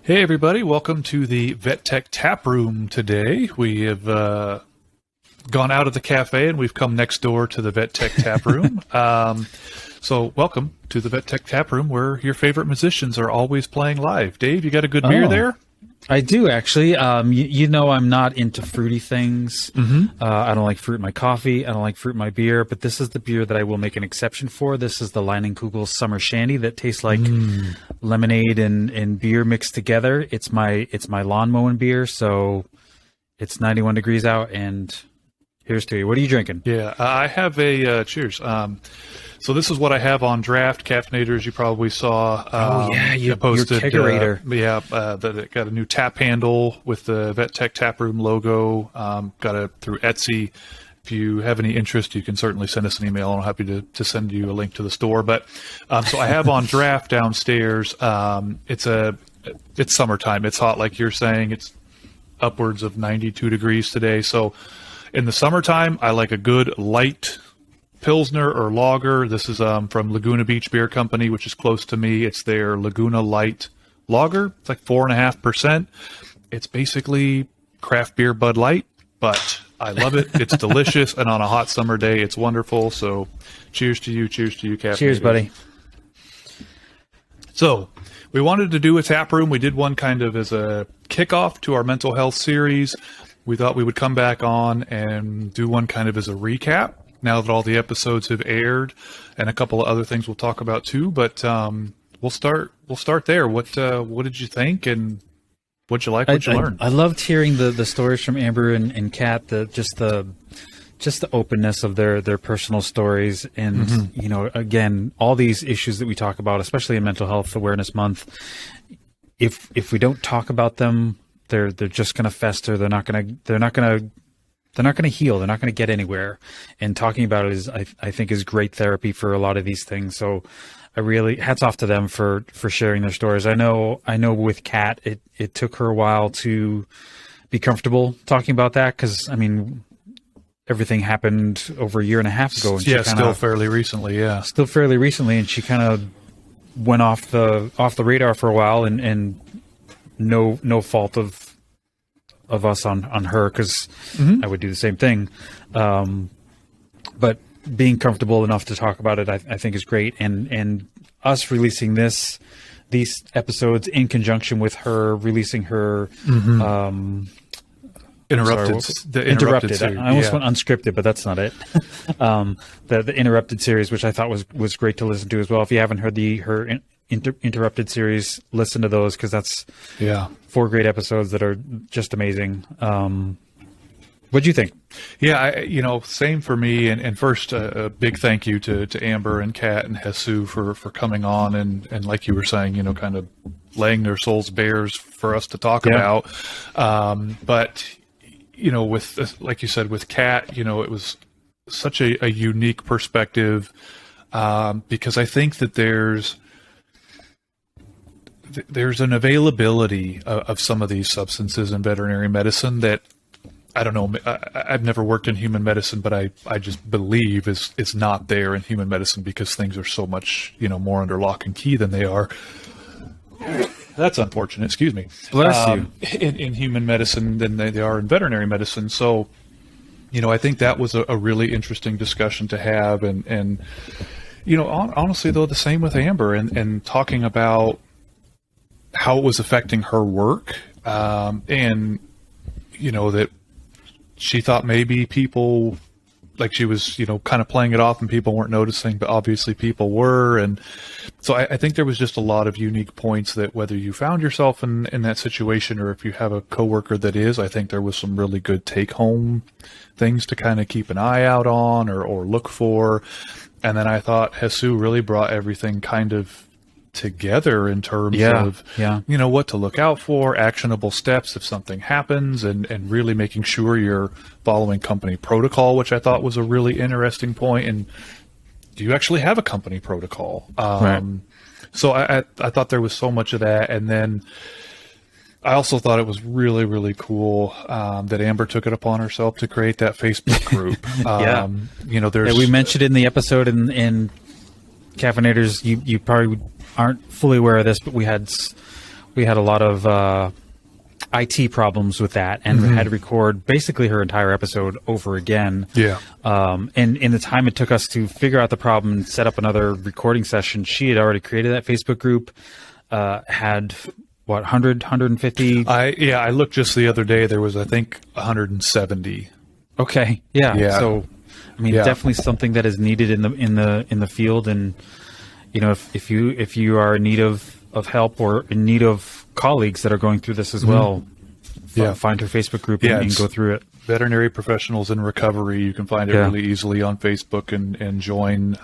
Hey everybody, welcome to the Tech Taproom today. We have gone out of the cafe and we've come next door to the Tech Taproom. So welcome to the Tech Taproom where your favorite musicians are always playing live. Dave, you got a good beer there? I do, actually. You know I'm not into fruity things. I don't like fruit in my coffee. I don't like fruit in my beer. But this is the beer that I will make an exception for. This is the Leinenkugel Summer Shandy that tastes like lemonade and beer mixed together. It's my lawn mowing beer, so it's 91 degrees out, and here's to you. What are you drinking? Yeah, I have a cheers. So this is what I have on draft. Caffeinators, you probably saw. You posted. Your kegerator. That it got a new tap handle with the Tech Taproom logo. Got it through Etsy. If you have any interest, you can certainly send us an email. I'm happy to send you a link to the store. But so I have on draft downstairs. It's summertime. It's hot, like you're saying. It's upwards of 92 degrees today. So in the summertime, I like a good light Pilsner or lager. This is from Laguna Beach Beer Company, which is close to me. It's their Laguna Light Lager. It's like 4.5%. It's basically craft beer Bud Light, but I love it. It's delicious, and on a hot summer day, it's wonderful. So cheers to you, Captain. Cheers, buddy. So we wanted to do a tap room. We did one kind of as a kickoff to our mental health series. We thought we would come back on and do one kind of as a recap now that all the episodes have aired, and a couple of other things we'll talk about too. But we'll start there. What did you think, and what'd you like? What'd you learn? I loved hearing the stories from Amber and Kat. Just the openness of their personal stories, and you know, again, all these issues that we talk about, especially in Mental Health Awareness Month. If we don't talk about them, they're just going to fester. They're not going to heal. They're not going to get anywhere. And talking about it is, I think, is great therapy for a lot of these things. So I really, hats off to them for sharing their stories. I know with Kat, it took her a while to be comfortable talking about that. 'Cause I mean, everything happened over a year and a half ago. And still fairly recently. Yeah. Still fairly recently. And she kind of went off the radar for a while, and no fault of us on her, because I would do the same thing. But being comfortable enough to talk about it, I think is great. And us releasing these episodes in conjunction with her releasing her Interrupted series. I almost went unscripted, but that's not it. The Interrupted series, which I thought was great to listen to as well. If you haven't heard her Interrupted series, listen to those, because that's 4 great episodes that are just amazing. What'd you think? Yeah, same for me. And first, a big thank you to Amber and Kat and Jesus for coming on and like you were saying, kind of laying their souls bare for us to talk about. But with, like you said, with Kat, it was such a unique perspective, because I think that there's an availability of some of these substances in veterinary medicine that, I don't know, I've never worked in human medicine, but I just believe is not there in human medicine, because things are so much, more under lock and key than they are. That's unfortunate. Excuse me. Bless you. In human medicine than they are in veterinary medicine. So, I think that was a really interesting discussion to have. And honestly, though, the same with Amber and talking about how it was affecting her work. And, that she thought maybe people, like she was, kind of playing it off and people weren't noticing, but obviously people were. And so I think there was just a lot of unique points that, whether you found yourself in that situation or if you have a coworker that is, I think there was some really good take home things to kind of keep an eye out on or look for. And then I thought Jesus really brought everything kind of together in terms of what to look out for, actionable steps if something happens, and really making sure you're following company protocol, which I thought was a really interesting point. And do you actually have a company protocol? Right. So I thought there was so much of that. And then I also thought it was really, really cool that Amber took it upon herself to create that Facebook group. We mentioned in the episode in Caffeinators, you probably aren't fully aware of this, but we had we had a lot of IT problems with that, and we had to record basically her entire episode over again. Yeah. And in the time it took us to figure out the problem and set up another recording session, she had already created that Facebook group, had what, 100, 150? I looked just the other day. There was, I think, 170. Okay. Yeah. So, I mean, Yeah. definitely something that is needed in the field. And, you know, if you are in need of help or in need of colleagues that are going through this as well, find her Facebook group and go through it. Veterinary Professionals in Recovery. You can find it really easily on Facebook and join.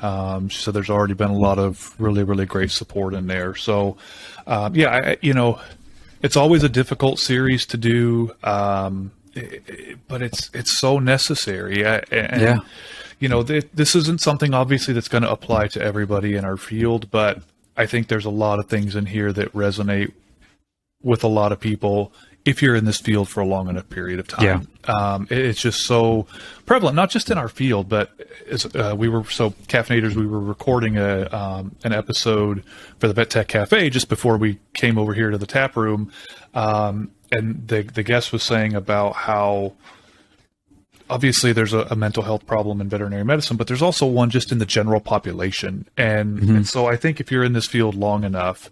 So there's already been a lot of really, really great support in there. So, it's always a difficult series to do, but it's so necessary. This isn't something obviously that's going to apply to everybody in our field, but I think there's a lot of things in here that resonate with a lot of people if you're in this field for a long enough period of time. It's just so prevalent, not just in our field, but as Caffeinators, we were recording an episode for the Vet Tech Cafe just before we came over here to the tap room. And the guest was saying about how obviously there's a mental health problem in veterinary medicine, but there's also one just in the general population. And so I think if you're in this field long enough,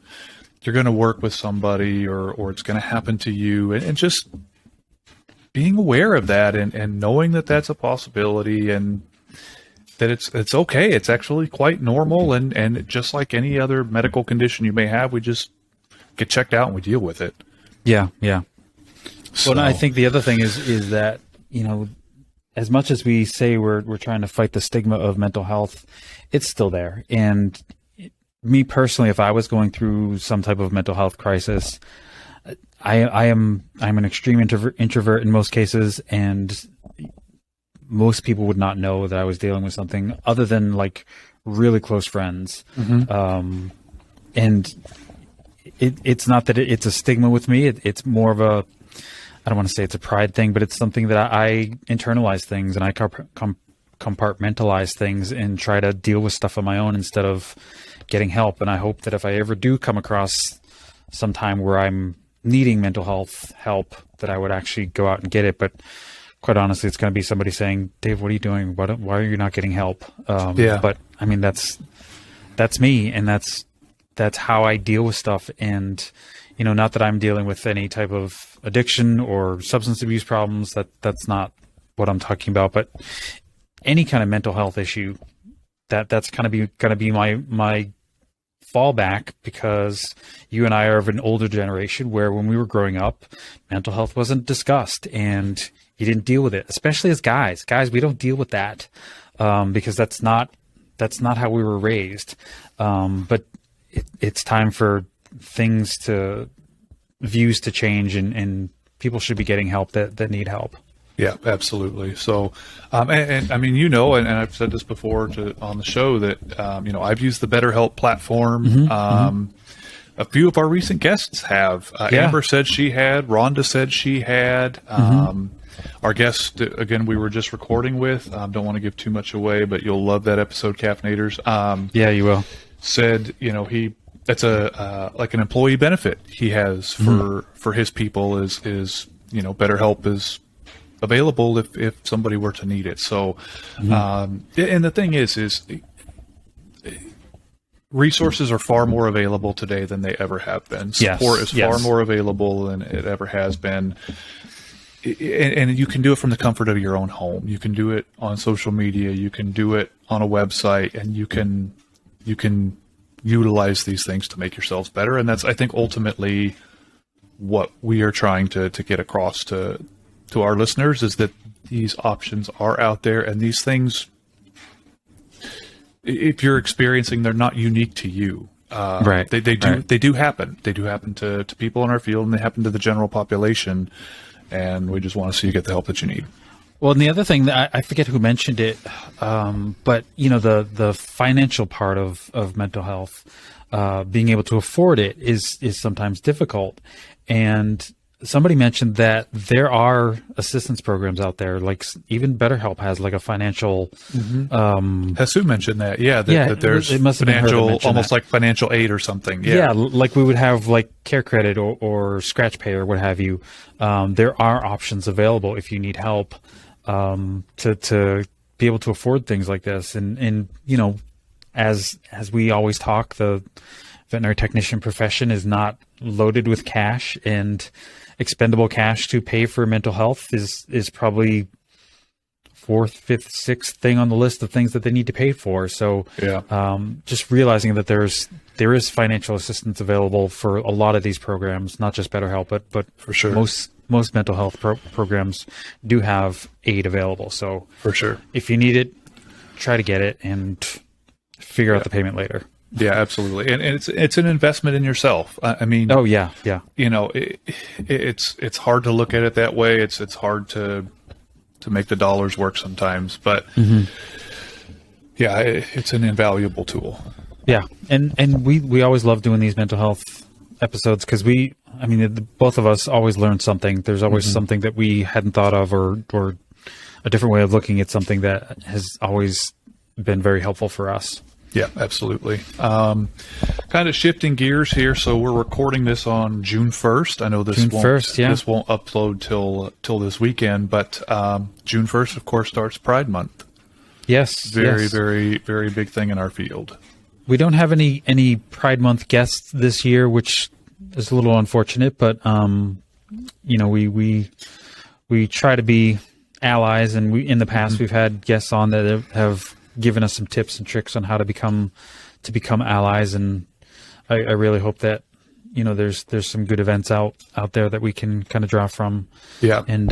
you're going to work with somebody or it's going to happen to you, and just being aware of that and knowing that that's a possibility and that it's okay. It's actually quite normal. And just like any other medical condition you may have, we just get checked out and we deal with it. Yeah. So, Well, I think the other thing is that, you know, as much as we say we're trying to fight the stigma of mental health, it's still there. And me personally, if I was going through some type of mental health crisis, I'm an extreme introvert in most cases, and most people would not know that I was dealing with something other than like really close friends. And it's not that it's a stigma with me. It's more of a, I don't want to say it's a pride thing, but it's something that I internalize things and I compartmentalize things and try to deal with stuff on my own instead of getting help. And I hope that if I ever do come across some time where I'm needing mental health help, that I would actually go out and get it. But quite honestly, it's going to be somebody saying, Dave, what are you doing? Why are you not getting help? But I mean, that's me, and that's how I deal with stuff. And, you know, not that I'm dealing with any type of addiction or substance abuse problems. That's not what I'm talking about, but any kind of mental health issue, that's kind of going to be my fallback, because you and I are of an older generation where when we were growing up, mental health wasn't discussed and you didn't deal with it, especially as guys. Guys, we don't deal with that because that's not how we were raised. But it's time for views to change, and people should be getting help that need help. Yeah, absolutely. So, and I mean, and I've said this before on the show that, I've used the BetterHelp platform. A few of our recent guests have. Amber said she had. Rhonda said she had. Our guest, again, we were just recording with, don't want to give too much away, but you'll love that episode, Caffeinators. Yeah, you will. Said, that's like an employee benefit he has for his people is BetterHelp is available if somebody were to need it. So, and the thing is resources are far more available today than they ever have been. Support is far more available than it ever has been. And you can do it from the comfort of your own home. You can do it on social media. You can do it on a website, and you can utilize these things to make yourselves better. And that's, I think, ultimately what we are trying to get across to our listeners, is that these options are out there, and these things, if you're experiencing, they're not unique to you. Right. They do happen. They do happen to people in our field, and they happen to the general population. And we just want to see you get the help that you need. Well, and the other thing that I forget who mentioned it, but the financial part of mental health, being able to afford it is sometimes difficult. And somebody mentioned that there are assistance programs out there, like even BetterHelp has like a financial. Hasu mentioned that. Yeah, that there's it must have been her that financial, mentioned almost that. like financial aid or something. Yeah, like we would have like Care Credit or Scratch Pay or what have you. There are options available if you need help to be able to afford things like this. And you know, as we always talk, the veterinary technician profession is not loaded with cash, and expendable cash to pay for mental health is probably fourth, fifth, sixth thing on the list of things that they need to pay for. So just realizing that there is financial assistance available for a lot of these programs, not just BetterHelp, but For sure. most mental health programs do have aid available. So For sure. if you need it, try to get it and figure out the payment later. Yeah, absolutely. And it's an investment in yourself. I mean, Oh yeah. you know, it's hard to look at it that way. It's hard to make the dollars work sometimes, but yeah, it's an invaluable tool. Yeah, and we always love doing these mental health episodes because both of us always learn something. There's always something that we hadn't thought of, or a different way of looking at something that has always been very helpful for us. Yeah, absolutely. Kind of shifting gears here. So we're recording this on June 1st. I know this June won't 1st, yeah. this won't upload till this weekend, but June 1st, of course, starts Pride Month. Yes, Very, yes. very, very big thing in our field. We don't have any Pride Month guests this year, which is a little unfortunate. But you know, we try to be allies, and in the past we've had guests on that have given us some tips and tricks on how to become allies. And I really hope that, you know, there's some good events out there that we can kind of draw from. Yeah. And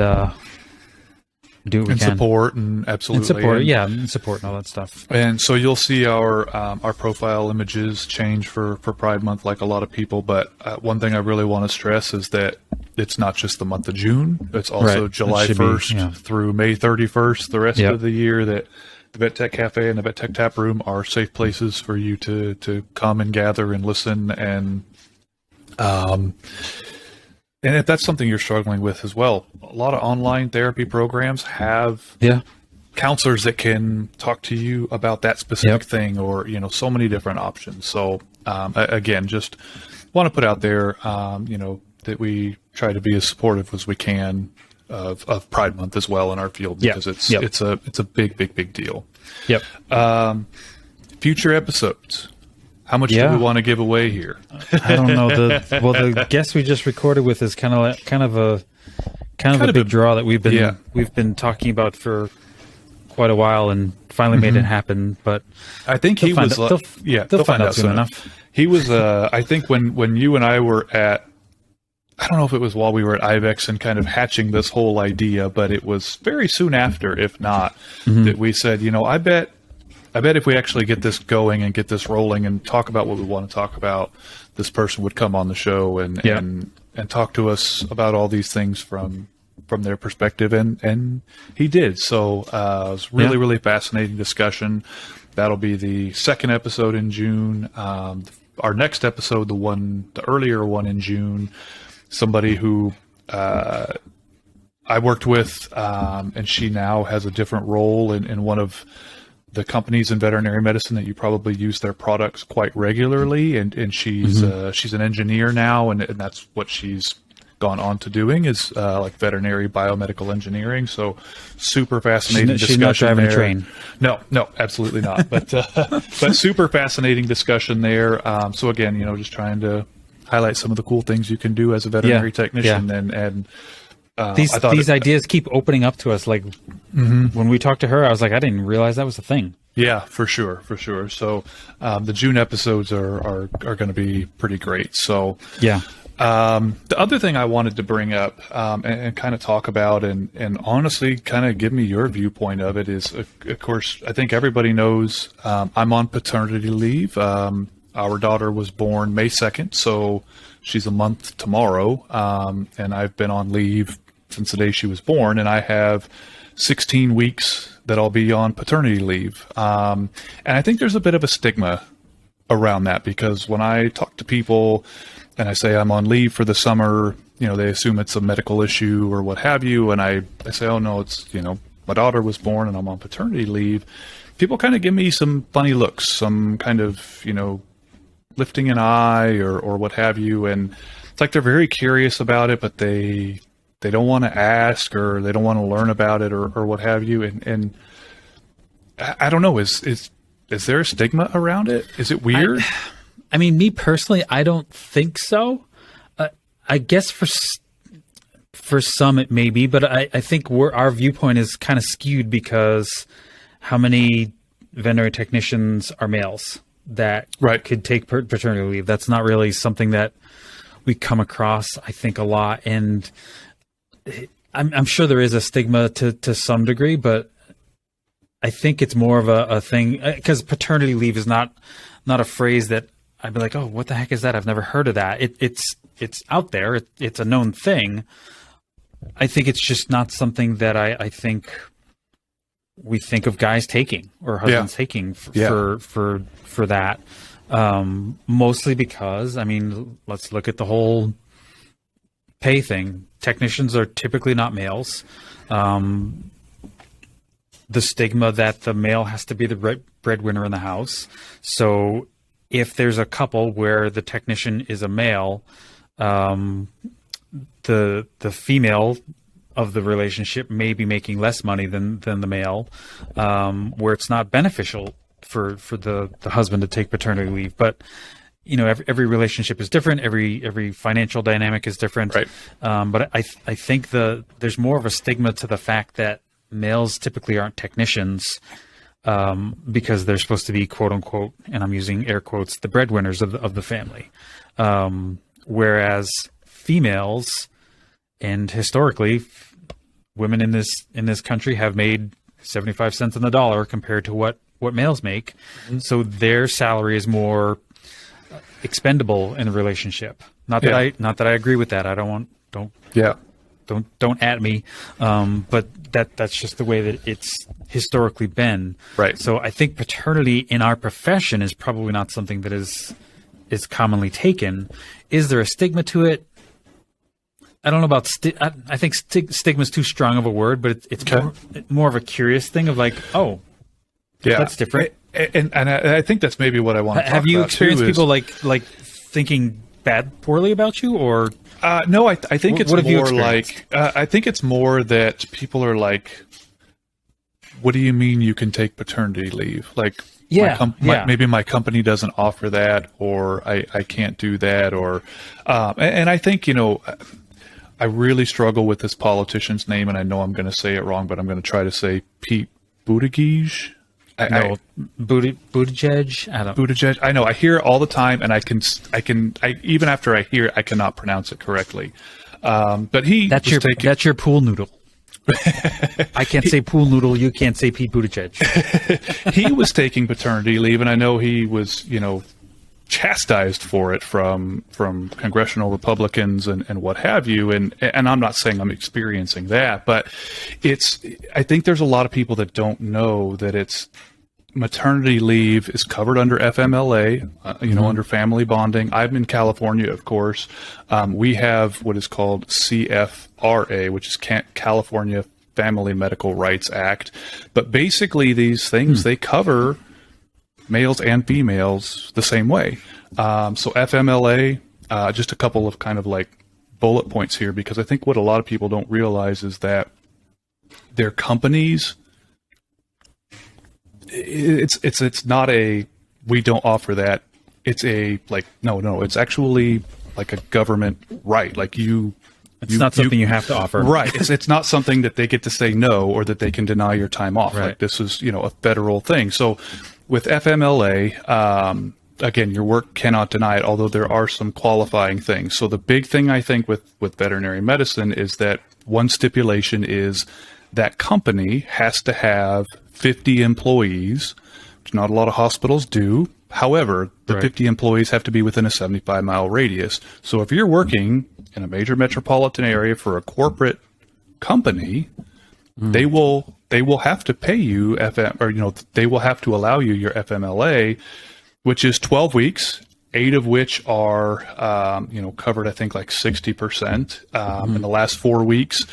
do what we And can. support and absolutely. And support and all that stuff. And so you'll see our profile images change for Pride Month, like a lot of people. But one thing I really want to stress is that it's not just the month of June. It's also Right. July It should be, 1st yeah. through May 31st. The rest Yep. of the year, that the Vet Tech Cafe and the Vet Tech Taproom are safe places for you to come and gather and listen. And if that's something you're struggling with as well, a lot of online therapy programs have Yeah. counselors that can talk to you about that specific Yep. thing, or, you know, so many different options. So again, just want to put out there, you know, that we try to be as supportive as we can of Pride Month as well in our field, Yep. because Yep. it's a big deal. Yep. Future episodes. How much do Yeah. we want to give away here? I don't know. The guest we just recorded with is kind of a big draw that we've been talking about for quite a while, and finally made it happen. But I think he was. they'll find out soon enough. He was. I think when you and I were at, I don't know if it was while we were at IBEX and kind of hatching this whole idea, but it was very soon after, if not, that we said, you know, I bet if we actually get this going and get this rolling and talk about what we want to talk about, this person would come on the show and talk to us about all these things from their perspective, and he did. So it was really fascinating discussion. That'll be the second episode in June. Our next episode, the earlier one in June, somebody who I worked with, and she now has a different role in one of the companies in veterinary medicine that you probably use their products quite regularly, and she's an engineer now, and that's what she's gone on to doing, is like veterinary biomedical engineering. So super fascinating discussion. She's not driving there. a train. No, absolutely not. But super fascinating discussion there. So again, you know, just trying to highlight some of the cool things you can do as a veterinary technician, and these ideas keep opening up to us. Like when we talked to her, I was like, I didn't realize that was a thing. Yeah, for sure. So the June episodes are going to be pretty great. So yeah. The other thing I wanted to bring up and kind of talk about, and honestly kind of give me your viewpoint of it, is, of course, I think everybody knows I'm on paternity leave. Our daughter was born May 2nd, so she's a month tomorrow, and I've been on leave since the day she was born, and I have 16 weeks that I'll be on paternity leave. And I think there's a bit of a stigma around that, because when I talk to people and I say I'm on leave for the summer, they assume it's a medical issue or what have you. And I say, oh no, it's, my daughter was born and I'm on paternity leave. People kind of give me some funny looks, some kind of, lifting an eye or what have you. And it's like they're very curious about it, but they don't want to ask or they don't want to learn about it or what have you. And I don't know, is there a stigma around it? Is it weird? I mean, me personally, I don't think so. I guess for some it may be, but I think our viewpoint is kind of skewed because how many veterinary technicians are males that could take paternity leave? That's not really something that we come across, I think, a lot. And I'm sure there is a stigma to some degree, but I think it's more of a thing because paternity leave is not a phrase that I'd be like, oh, what the heck is that? I've never heard of that. It's out there. It's a known thing. I think it's just not something that I think we think of guys taking or husbands taking for that. Mostly because, I mean, let's look at the whole pay thing. Technicians are typically not males. The stigma that the male has to be the breadwinner in the house. So if there's a couple where the technician is a male, the female of the relationship may be making less money than the male, where it's not beneficial for the husband to take paternity leave. But every relationship is different. Every financial dynamic is different. Right. But I think there's more of a stigma to the fact that males typically aren't technicians because they're supposed to be, quote unquote, and I'm using air quotes, the breadwinners of the family. Whereas females, and historically, women in this country have made 75 cents on the dollar compared to what males make. Mm-hmm. So their salary is more expendable in a relationship. Not that I agree with that. I don't at me. But that's just the way that it's historically been. Right. So I think paternity in our profession is probably not something that is commonly taken. Is there a stigma to it? I don't know about I think stigma is too strong of a word, but it's more of a curious thing of like, oh, that's different. And I think that's maybe what I want to talk about. Have you experienced people like thinking poorly about you, or no? I think it's more like I think it's more that people are like, what do you mean you can take paternity leave? Like, maybe my company doesn't offer that, or I can't do that, or and I think I really struggle with this politician's name, and I know I'm going to say it wrong, but I'm going to try to say Pete Buttigieg. Buttigieg. Buttigieg. I know. I hear it all the time, and I even after I hear it, I cannot pronounce it correctly. But that's your pool noodle. I can't say pool noodle. You can't say Pete Buttigieg. He was taking paternity leave, and I know he was, chastised for it from congressional Republicans and what have you. And I'm not saying I'm experiencing that, but I think there's a lot of people that don't know that maternity leave is covered under FMLA, under family bonding. I'm in California, of course. We have what is called CFRA, which is California Family Medical Rights Act. But basically these things, they cover males and females the same way. So FMLA, just a couple of kind of like bullet points here, because I think what a lot of people don't realize is that their companies, it's not we don't offer that. It's no, it's actually like a government right. Like it's not something you have to offer. Right. It's not something that they get to say no, or that they can deny your time off. Right. Like this is, a federal thing. So with FMLA, again, your work cannot deny it, although there are some qualifying things. So the big thing I think with veterinary medicine is that one stipulation is that company has to have 50 employees, which not a lot of hospitals do. However, the 50 employees have to be within a 75-mile radius. So if you're working in a major metropolitan area for a corporate company, they will have to pay you they will have to allow you your FMLA, which is 12 weeks. 8 of which are, covered, I think like 60%. In the last 4 weeks,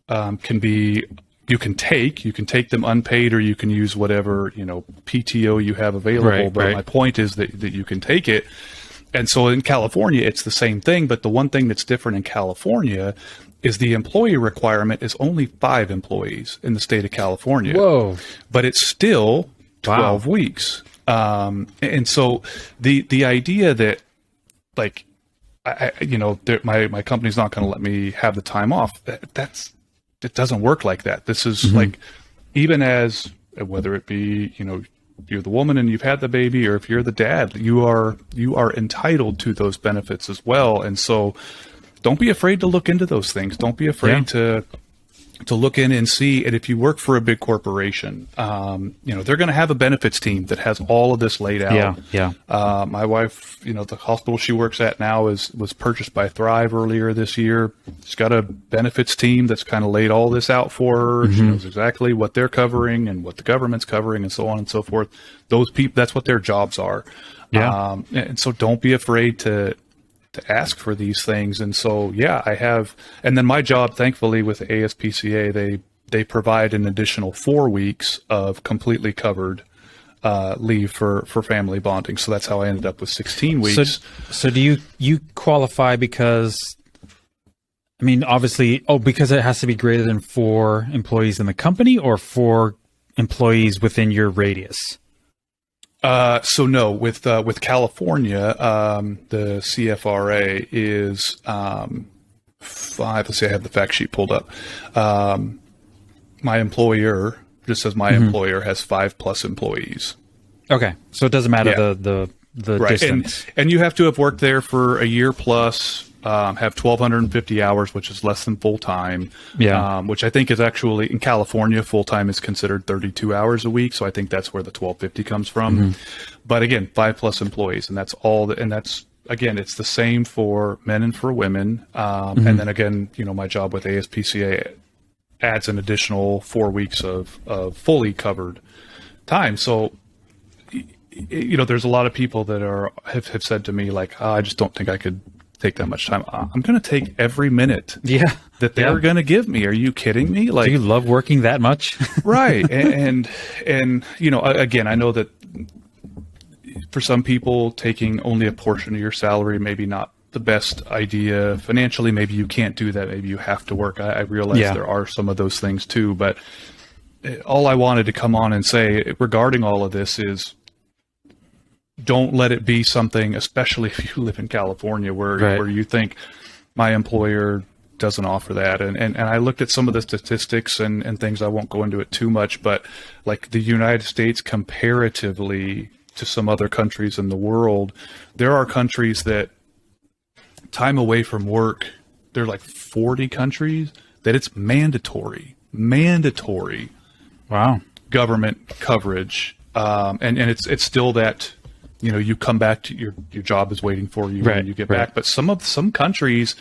you can take them unpaid, or you can use whatever, PTO you have available. Right, but right. my point is that you can take it. And so in California, it's the same thing. But the one thing that's different in California is the employee requirement is only 5 employees in the state of California. Whoa. But it's still 12 weeks. And so the idea that, like, my company's not going to let me have the time off, it doesn't work like that. This is like, even as, whether it be, you're the woman and you've had the baby, or if you're the dad, you are entitled to those benefits as well. And so don't be afraid to look into those things. Don't be afraid to look in and see. And if you work for a big corporation, they're going to have a benefits team that has all of this laid out. Yeah. My wife, the hospital she works at now was purchased by Thrive earlier this year. She's got a benefits team that's kind of laid all this out for her. She knows exactly what they're covering and what the government's covering and so on and so forth. Those people, that's what their jobs are. Yeah. And so don't be afraid to ask for these things. And so, I have, and then my job, thankfully, with ASPCA, they provide an additional 4 weeks of completely covered leave for family bonding. So that's how I ended up with 16 weeks. So do you qualify because, obviously, because it has to be greater than 4 employees in the company, or 4 employees within your radius? So no, with California, the CFRA is 5. Let's see, I have the fact sheet pulled up. My employer, just says my employer has 5+ employees. Okay, so it doesn't matter the right. distance. And you have to have worked there for a year plus. Have 1,250 hours, which is less than full time. Yeah. Which I think is actually, in California, full time is considered 32 hours a week. So I think that's where the 1,250 comes from. But again, 5+ employees, and that's all. And that's, again, it's the same for men and for women. And then again, my job with ASPCA adds an additional 4 weeks of fully covered time. So, there's a lot of people that have said to me, like, I just don't think I could take that much time. I'm going to take every minute that they're going to give me. Are you kidding me? Like, do you love working that much? Right. And again, I know that for some people, taking only a portion of your salary, maybe not the best idea financially. Maybe you can't do that. Maybe you have to work. I realize there are some of those things too, but all I wanted to come on and say regarding all of this is, don't let it be something, especially if you live in California, where you think my employer doesn't offer that. And I looked at some of the statistics and things. I won't go into it too much, but like the United States comparatively to some other countries in the world, there are countries that time away from work, there are like 40 countries that it's mandatory Wow. government coverage. And it's still that, you come back to your job is waiting for you when you get back. But some countries,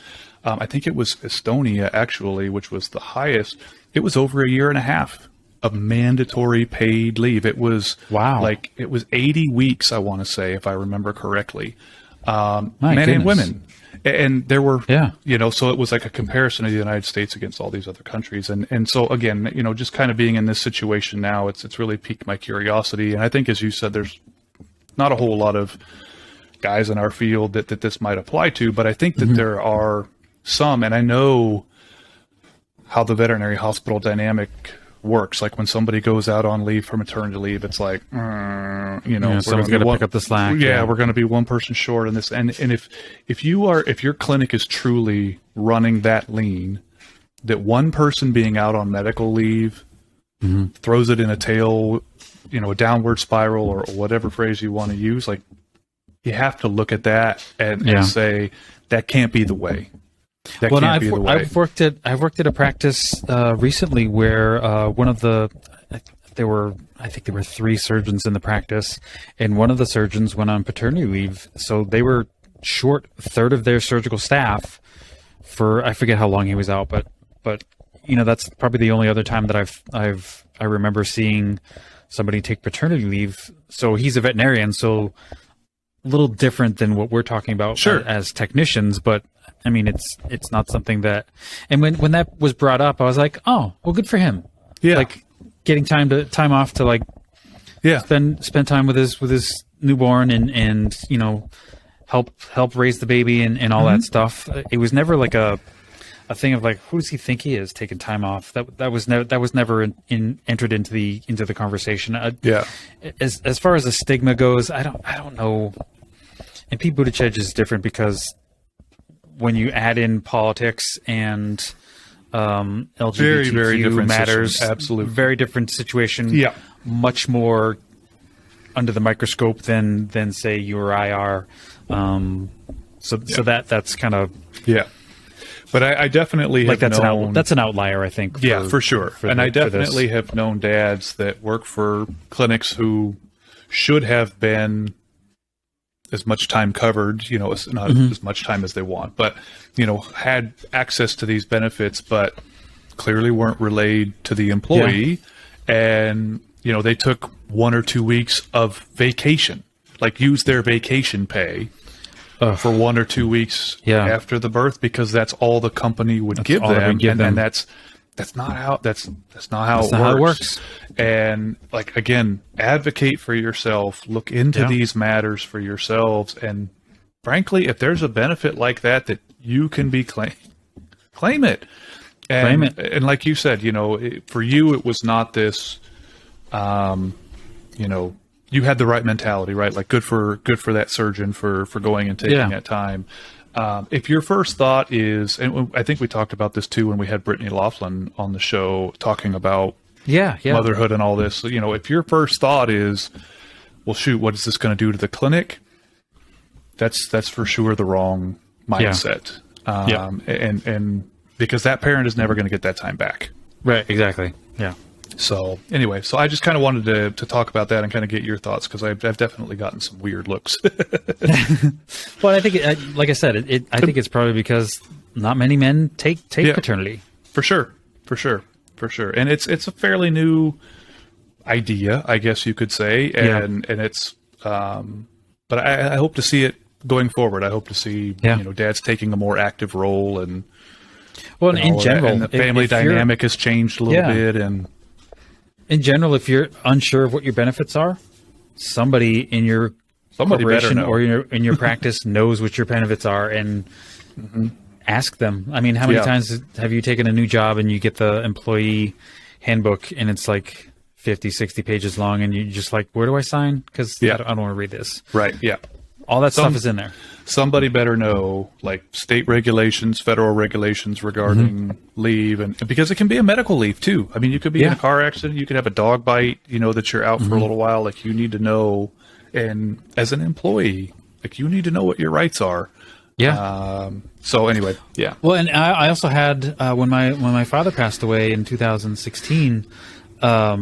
I think it was Estonia actually, which was the highest. It was over a year and a half of mandatory paid leave. It was it was 80 weeks, I want to say, if I remember correctly, men and women. And there were, so it was like a comparison of the United States against all these other countries. And so again, just kind of being in this situation now, it's really piqued my curiosity. And I think, as you said, there's not a whole lot of guys in our field that this might apply to, but I think that there are some, and I know how the veterinary hospital dynamic works. Like when somebody goes out on leave for maternity leave, it's like, someone's going to pick up the slack. Yeah, we're going to be one person short in this. And if your clinic is truly running that lean, that one person being out on medical leave throws it in a downward spiral, or whatever phrase you want to use, like you have to look at that and say that can't be the way. I've worked at a practice recently where I think there were 3 surgeons in the practice, and one of the surgeons went on paternity leave, so they were short a third of their surgical staff for, I forget how long he was out, but that's probably the only other time that I remember seeing somebody take paternity leave. So he's a veterinarian, so little different than what we're talking about Sure. as technicians, but I mean, it's not something that, and when that was brought up, I was like, oh, well, good for him. Yeah. Like getting time off to like Yeah. spend time with his newborn and you know, help raise the baby and all that stuff. It was never like a thing of like, who does he think he is taking time off? That was never entered into the conversation. Yeah. As far as the stigma goes, I don't know. And Pete Buttigieg is different because when you add in politics and LGBTQ Very, very different matters, situation. Absolutely. very different situation. Yeah. Much more under the microscope than say you or I are. So that's kind of Yeah. But I definitely like have that's known... that's an outlier, I think. Yeah, for sure. And I definitely have known dads that work for clinics who should have been as much time covered, you know, not as much time as they want, but, you know, had access to these benefits, but clearly weren't relayed to the employee. Yeah. And, you know, they took 1 or 2 weeks of vacation, like used their vacation pay for 1 or 2 weeks after the birth, because that's all the company would give them. And that's not how it works. And like, again, advocate for yourself, look into these matters for yourselves. And frankly, if there's a benefit like that you can be claim it. And, claim it. And like you said, you know, for you, it was not this, you know, you had the right mentality, right? Like good for that surgeon for going and taking that time. If your first thought is, and I think we talked about this too when we had Brittany Laughlin on the show talking about motherhood and all this, you know, if your first thought is, well, shoot, what is this going to do to the clinic? That's for sure the wrong mindset. And because that parent is never going to get that time back. Right. Exactly. Yeah. So anyway, so I just kind of wanted to talk about that and kind of get your thoughts, because I've definitely gotten some weird looks. Well, I think, like I said, I think it's probably because not many men take paternity. For sure. And it's a fairly new idea, I guess you could say, and it's but I hope to see it going forward. I hope to see you know, dads taking a more active role and in general, and the family dynamic has changed a little bit. And in general, if you're unsure of what your benefits are, somebody in your corporation or in your practice knows what your benefits are, and ask them. I mean, how many times have you taken a new job and you get the employee handbook and it's like 50, 60 pages long, and you're just like, where do I sign? Because I don't want to read this. Right. Yeah. All that stuff is in there. Somebody better know, like, state regulations, federal regulations regarding leave, and because it can be a medical leave too. I mean, you could be in a car accident, you could have a dog bite, you know, that you're out for a little while. Like, you need to know, and as an employee, like, you need to know what your rights are. Yeah. So anyway, Well, and I also had when my father passed away in 2016. I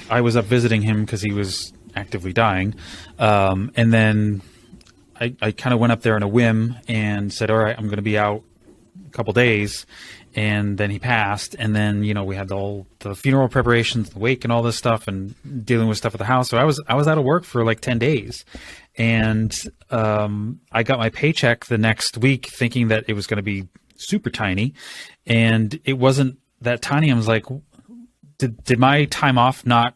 was up visiting him because he was actively dying, and then I kind of went up there on a whim and said, all right, I'm going to be out a couple days. And then he passed, and then, you know, we had the funeral preparations, the wake and all this stuff, and dealing with stuff at the house. So I was out of work for like 10 days, and I got my paycheck the next week thinking that it was going to be super tiny, and it wasn't that tiny. I was like, did my time off not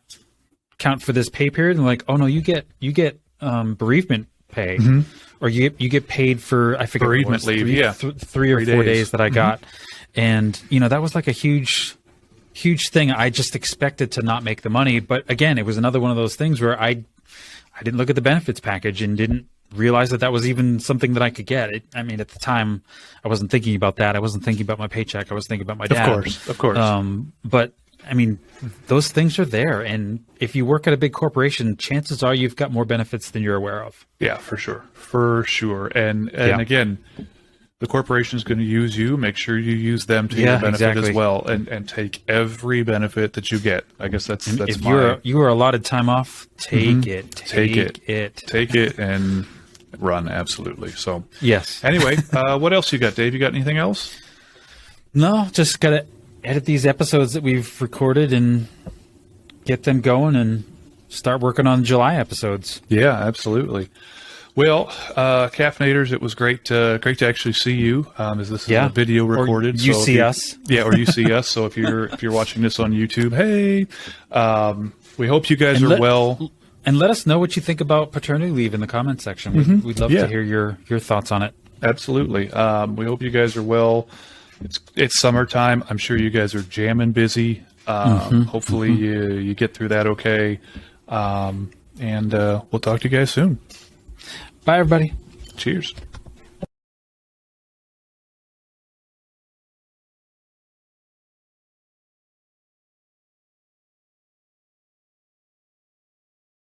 count for this pay period? And like, oh no, you get bereavement pay, or you get paid for, I forget, bereavement leave, 3 or 4 days that I got. And, you know, that was like a huge thing. I just expected to not make the money. But again, it was another one of those things where I didn't look at the benefits package and didn't realize that was even something that I could get. I mean, at the time, I wasn't thinking about that. I wasn't thinking about my paycheck. I was thinking about my dad. Of course. But I mean, those things are there. And if you work at a big corporation, chances are you've got more benefits than you're aware of. Yeah, for sure. And again, the corporation is going to use you. Make sure you use them to your benefit as well, and take every benefit that you get. I guess that's if you are allotted time off, take it and run. Absolutely. So yes. Anyway, what else you got, Dave? You got anything else? No, just gotta edit these episodes that we've recorded and get them going, and start working on July episodes. Yeah, absolutely. Well, Caffeinators, it was great to actually see you. As this is a video recorded, Or you so see if us. Yeah, or you see us. So if you're watching this on YouTube, hey, we hope you guys are well. And let us know what you think about paternity leave in the comment section. We'd love to hear your thoughts on it. Absolutely. We hope you guys are well. It's summertime. I'm sure you guys are jamming busy. Hopefully you get through that okay. And we'll talk to you guys soon. Bye, everybody. Cheers.